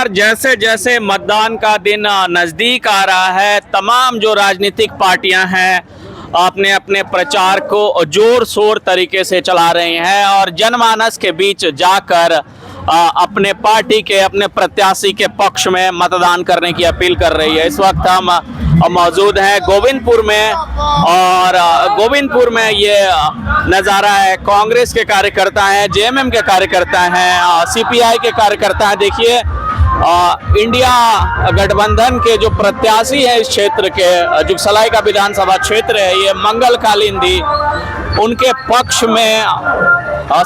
नमस्कार। जैसे जैसे मतदान का दिन नज़दीक आ रहा है, तमाम जो राजनीतिक पार्टियां हैं अपने अपने प्रचार को जोर शोर तरीके से चला रही हैं और जनमानस के बीच जाकर अपने पार्टी के, अपने प्रत्याशी के पक्ष में मतदान करने की अपील कर रही है। इस वक्त हम मौजूद हैं गोविंदपुर में और गोविंदपुर में ये नज़ारा है। कांग्रेस के कार्यकर्ता हैं, जेएमएम के कार्यकर्ता हैं, सीपीआई के कार्यकर्ता हैं। देखिए इंडिया गठबंधन के जो प्रत्याशी हैं इस क्षेत्र के, जुगसलाई का विधानसभा क्षेत्र है, ये मंगल कालिंदी, उनके पक्ष में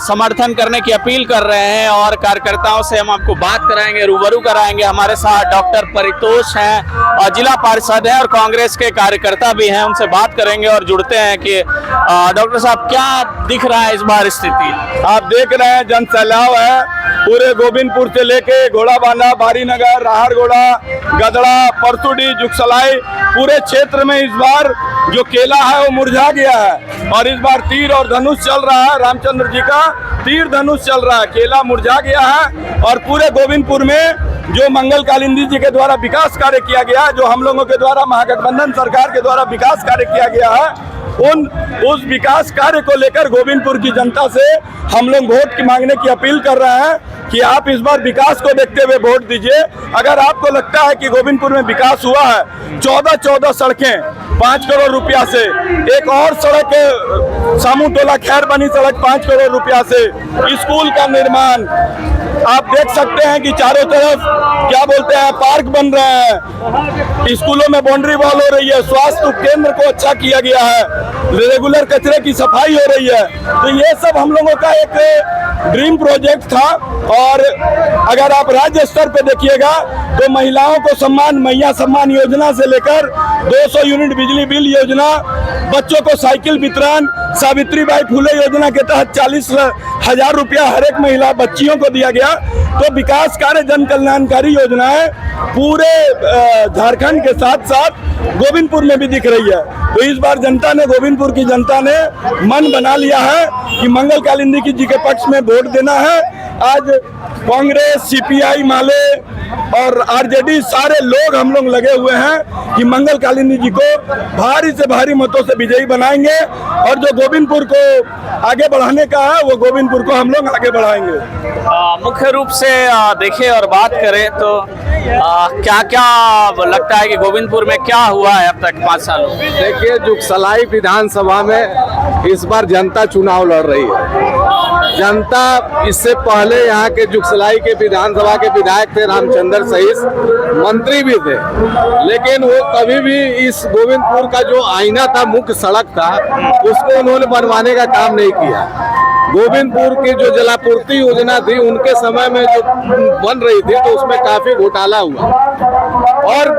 समर्थन करने की अपील कर रहे हैं और कार्यकर्ताओं से हम आपको बात कराएंगे, रूबरू कराएंगे। हमारे साथ डॉक्टर परितोष हैं और जिला पार्षद हैं और कांग्रेस के कार्यकर्ता भी हैं, उनसे बात करेंगे और जुड़ते हैं कि डॉक्टर साहब क्या दिख रहा है इस बार स्थिति? आप देख रहे हैं जन सैलाब है पूरे गोविंदपुर से लेके घोड़ाबांधा, बारीनगर, राहरगोड़ा, गदड़ा, परसुडी, जुगसलाई, पूरे क्षेत्र में इस बार जो केला है वो मुरझा गया है और इस बार तीर और धनुष चल रहा है। रामचंद्र जी का तीर धनुष चल रहा है, केला मुरझा गया है। और पूरे गोविंदपुर में जो मंगल कालिंदी जी के द्वारा विकास कार्य किया गया, जो हम लोगों के द्वारा महागठबंधन सरकार के द्वारा विकास कार्य किया गया है, उस विकास कार्य को लेकर गोविंदपुर की जनता से हम लोग वोट की मांगने की अपील कर रहे हैं कि आप इस बार विकास को देखते हुए वोट दीजिए। अगर आपको लगता है कि गोविंदपुर में विकास हुआ है, 14 सड़कें 5 करोड़ रुपया से, एक और सड़क सामू टोला खैर बनी सड़क 5 करोड़ रुपया से, स्कूल का निर्माण, आप देख सकते हैं कि चारों तरफ क्या बोलते हैं पार्क बन रहे हैं, स्कूलों में बाउंड्री वॉल हो रही है, स्वास्थ्य केंद्र को अच्छा किया गया है, रेगुलर कचरे की सफाई हो रही है। तो ये सब हम लोगों का एक ड्रीम प्रोजेक्ट था। और अगर आप राज्य स्तर पे देखिएगा तो महिलाओं को सम्मान, मैया सम्मान योजना से लेकर 200 यूनिट बिजली बिल योजना, बच्चों को साइकिल वितरण, सावित्रीबाई फुले योजना के तहत 40,000 रुपया हर एक महिला बच्चियों को दिया गया। तो विकास कार्य, जन कल्याणकारी योजनाएं पूरे झारखंड के साथ साथ गोविंदपुर में भी दिख रही है। तो इस बार जनता ने, गोविंदपुर की जनता ने मन बना लिया है कि मंगल कालिंदी जी के पक्ष में वोट देना है। आज कांग्रेस, सीपीआई माले और आरजेडी सारे लोग हम लोग लगे हुए हैं कि मंगल कालिंदी जी को भारी से भारी मतों से विजयी बनाएंगे और जो गोविंदपुर को आगे बढ़ाने का है वो गोविंदपुर को हम लोग आगे बढ़ाएंगे। मुख्य रूप से देखें और बात करें तो क्या क्या लगता है कि गोविंदपुर में क्या हुआ है अब तक 5 सालों में? देखिए, जुगसलाई विधानसभा में इस बार जनता चुनाव लड़ रही है। जनता इससे पहले यहाँ के जुगसलाई के विधानसभा के विधायक थे, रामचंद्र सहित मंत्री भी थे, लेकिन वो कभी भी इस गोविंदपुर का जो आईना था, मुख्य सड़क था, उसको उन्होंने बनवाने का काम नहीं किया। गोविंदपुर की जो जलापूर्ति योजना थी उनके समय में जो बन रही थी तो उसमें काफी घोटाला हुआ। और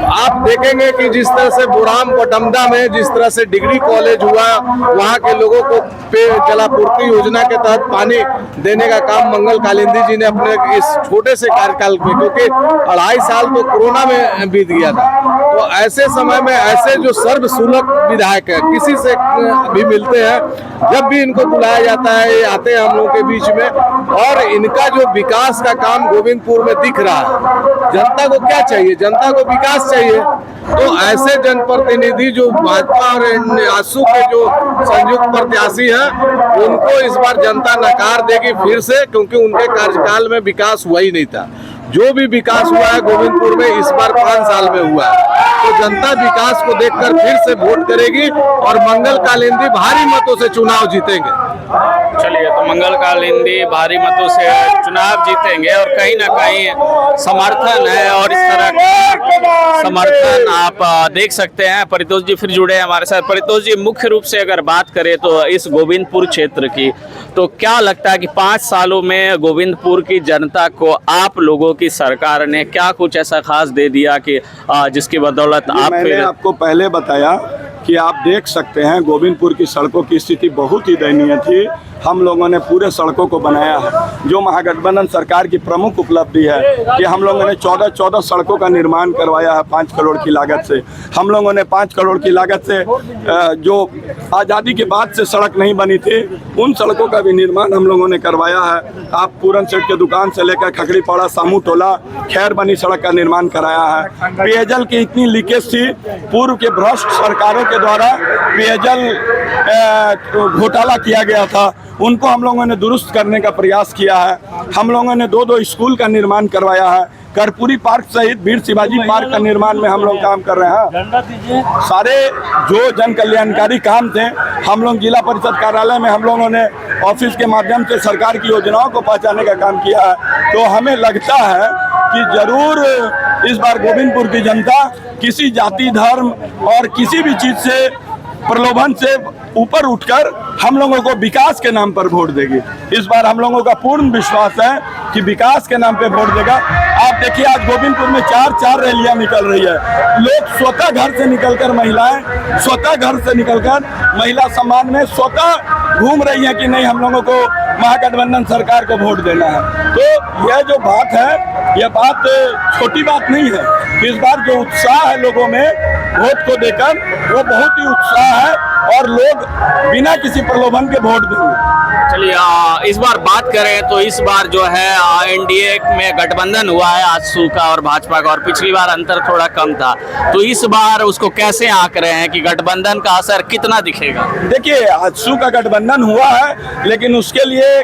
आप देखेंगे कि जिस तरह से बुराम पटमदा में जिस तरह से डिग्री कॉलेज हुआ, वहाँ के लोगों को जलापूर्ति योजना के तहत पानी देने का काम मंगल कालिंदी जी ने अपने इस छोटे से कार्यकाल में, क्योंकि 2.5 साल तो कोरोना में बीत गया था, तो ऐसे समय में ऐसे जो सर्वसुलभ विधायक है, किसी से भी मिलते हैं, जब भी इनको बुलाया जाता है ये आते हैं हम लोग के बीच में। और इनका जो विकास का काम गोविंदपुर में दिख रहा है, जनता को क्या चाहिए? जनता को विकास चाहिए। तो ऐसे जनप्रतिनिधि जो भाजपा और आसू के जो संयुक्त प्रत्याशी हैं, उनको इस बार जनता नकार देगी फिर से, क्योंकि उनके कार्यकाल में विकास हुआ ही नहीं था। जो भी विकास हुआ है गोविंदपुर में इस बार 5 साल में हुआ है। तो जनता विकास को देखकर फिर से वोट करेगी और मंगल कालिंदी भारी मतों से चुनाव जीतेंगे। चलिए, तो मंगल कालिंदी भारी मतों से चुनाव जीतेंगे और कहीं ना कहीं समर्थन है और इस तरह का समर्थन आप देख सकते हैं। परितोष जी फिर जुड़े हैं हमारे साथ। परितोष जी, मुख्य रूप से अगर बात करें तो इस गोविंदपुर क्षेत्र की, तो क्या लगता है कि 5 सालों में गोविंदपुर की जनता को आप लोगों की सरकार ने क्या कुछ ऐसा खास दे दिया कि जिसकी बदौलत आप? मैंने आपको पहले बताया कि आप देख सकते हैं गोविंदपुर की सड़कों की स्थिति बहुत ही दयनीय थी। हम लोगों ने पूरे सड़कों को बनाया है। जो महागठबंधन सरकार की प्रमुख उपलब्धि है कि हम लोगों ने 14 सड़कों का निर्माण करवाया है 5 करोड़ की लागत से। हम लोगों ने 5 करोड़ की लागत से जो आज़ादी के बाद से सड़क नहीं बनी थी उन सड़कों का भी निर्माण हम लोगों ने करवाया है। आप पूरन सेठ के दुकान से लेकर खखड़ीपाड़ा सामू टोला खैर बनी सड़क का निर्माण कराया है। पेयजल की इतनी लीकेज थी, पूर्व के भ्रष्ट सरकारों के द्वारा पेयजल घोटाला किया गया था, उनको हम लोगों ने दुरुस्त करने का प्रयास किया है। हम लोगों ने 2 स्कूल का निर्माण करवाया है। कर्पूरी पार्क सहित वीर शिवाजी पार्क का निर्माण में हम लोग काम कर रहे हैं। सारे जो जन कल्याणकारी काम थे हम लोग जिला परिषद कार्यालय में हम लोगों ने ऑफिस के माध्यम से सरकार की योजनाओं को पहुंचाने का काम किया है। तो हमें लगता है कि जरूर इस बार गोविंदपुर की जनता किसी जाति धर्म और किसी भी चीज से प्रलोभन से ऊपर उठकर हम लोगों को विकास के नाम पर वोट देगी। इस बार हम लोगों का पूर्ण विश्वास है कि विकास के नाम पे वोट देगा। आप देखिए आज गोविंदपुर में 4 रैलियां निकल रही है। लोग स्वतः घर से निकलकर महिलाएं स्वतः घर से निकलकर महिला सम्मान में स्वतः घूम रही हैं कि नहीं हम लोगों को महागठबंधन सरकार को वोट देना है। तो यह जो बात है यह बात छोटी बात नहीं है। इस बार जो उत्साह है लोगों में वोट को देकर वो बहुत ही उत्साह है और लोग बिना किसी प्रलोभन के वोट देंगे। चलिए इस बार बात करें तो इस बार जो है एनडीए में गठबंधन हुआ है आजसू का और भाजपा का, और पिछली बार अंतर थोड़ा कम था, तो इस बार उसको कैसे आंक रहे हैं कि गठबंधन का असर कितना दिखेगा? देखिए आजसू का गठबंधन हुआ है लेकिन उसके लिए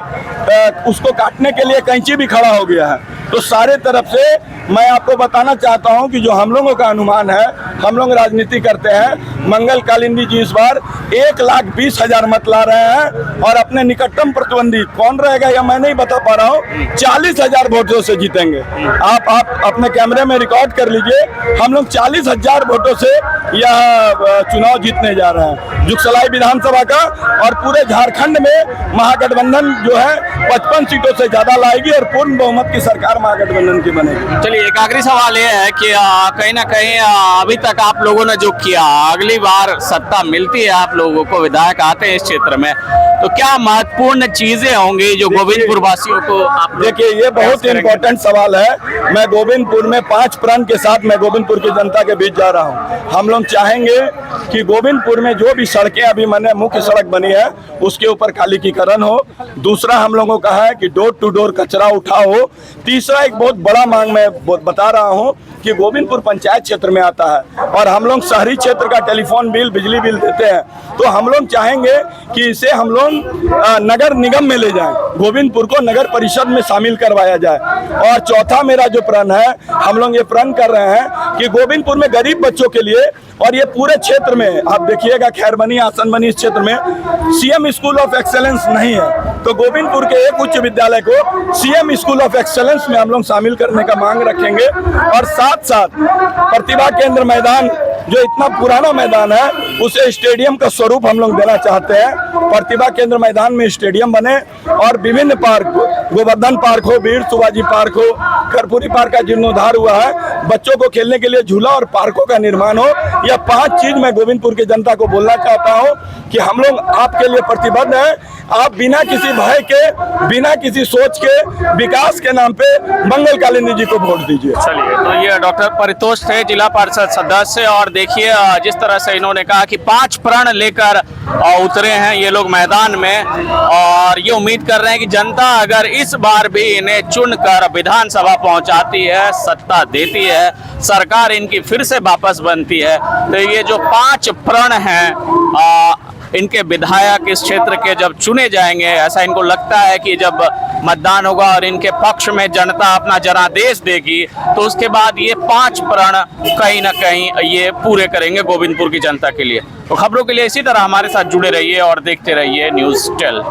उसको काटने के लिए कैंची भी खड़ा हो गया है। तो सारे तरफ से मैं आपको बताना चाहता हूं कि जो हम लोगों का अनुमान है, हम लोग राजनीति करते हैं, मंगल कालिंदी जी इस बार 1,20,000 मत ला रहे हैं और अपने निकटतम प्रतिद्वंदी कौन रहेगा या मैं नहीं बता पा रहा हूँ 40,000 वोटों से जीतेंगे। आप अपने कैमरे में रिकॉर्ड कर लीजिए, हम लोग 40,000 वोटों से यह चुनाव जीतने जा रहे हैं जुगसलाई विधानसभा का। और पूरे झारखंड में महागठबंधन जो है 55 सीटों से ज्यादा लाएगी और पूर्ण बहुमत की सरकार महागठबंधन की बनेगी। चलिए एक आखिरी सवाल ये है कि कहीं ना कहीं अभी तक आप लोगों ने जो किया, अगली बार सत्ता मिलती है आप लोगों को, विधायक आते हैं इस क्षेत्र में, तो क्या महत्वपूर्ण चीजें होंगी जो गोविंदपुर वासियों को आप? देखिए ये बहुत इंपॉर्टेंट सवाल है। मैं गोविंदपुर में 5 प्रण के साथ मैं गोविंदपुर की जनता के बीच जा रहा हूँ। हम लोग चाहेंगे कि गोविंदपुर में जो भी सड़कें अभी मैंने मुख्य सड़क बनी है उसके ऊपर कालीकीकरण हो। दूसरा हम लोगों का है कि डोर टू डोर कचरा उठाओ। तीसरा एक बहुत बड़ा मांग मैं बता रहा हूँ कि गोविंदपुर पंचायत क्षेत्र में आता है और हम लोग शहरी क्षेत्र का टेलीफोन बिल बिजली बिल देते हैं, तो हम लोग चाहेंगे कि इसे हम लोग नगर निगम में ले जाएं, गोविंदपुर को नगर परिषद में शामिल करवाया जाए। और चौथा मेरा जो प्रण है, हम लोग ये प्रण कर रहे हैं कि गोविंदपुर में गरीब बच्चों के लिए और ये पूरे क्षेत्र में आप देखिएगा खैरबनी आसनबनी इस क्षेत्र में सीएम स्कूल ऑफ एक्सेलेंस नहीं है, तो गोविंदपुर के एक उच्च विद्यालय को सीएम स्कूल ऑफ एक्सेलेंस में हम लोग शामिल करने का मांग रखेंगे। और साथ साथ प्रतिभा केंद्र मैदान जो इतना पुराना मैदान है उसे स्टेडियम का स्वरूप हम लोग देना चाहते हैं। प्रतिभा केंद्र मैदान में स्टेडियम बने और विभिन्न पार्क, गोवर्धन पार्क हो, वीर शिवाजी पार्क हो, कर्पूरी पार्क का जीर्णोद्धार हुआ है, बच्चों को खेलने के लिए झूला और पार्कों का निर्माण हो। यह 5 चीज मैं गोविंदपुर की जनता को बोलना चाहता हूं कि हम लोग आपके लिए प्रतिबद्ध हैं। आप बिना किसी भय के, बिना किसी सोच के विकास के नाम पे मंगल कालिंदी जी को वोट दीजिए। चलिए, तो ये डॉक्टर परितोष थे, जिला परिषद सदस्य, और देखिए जिस तरह से इन्होंने कहा कि 5 प्रण लेकर उतरे हैं ये लोग मैदान में, और ये उम्मीद कर रहे हैं कि जनता अगर इस बार भी इन्हें चुनकर विधानसभा पहुंचाती है, सत्ता देती है, सरकार इनकी फिर से वापस बनती है, तो ये जो 5 प्रण हैं इनके विधायक इस क्षेत्र के जब चुने जाएंगे, ऐसा इनको लगता है कि जब मतदान होगा और इनके पक्ष में जनता अपना जनादेश देगी तो उसके बाद ये 5 प्रण कहीं ना कहीं ये पूरे करेंगे गोविंदपुर की जनता के लिए। तो खबरों के लिए इसी तरह हमारे साथ जुड़े रहिए और देखते रहिए न्यूज़ 12।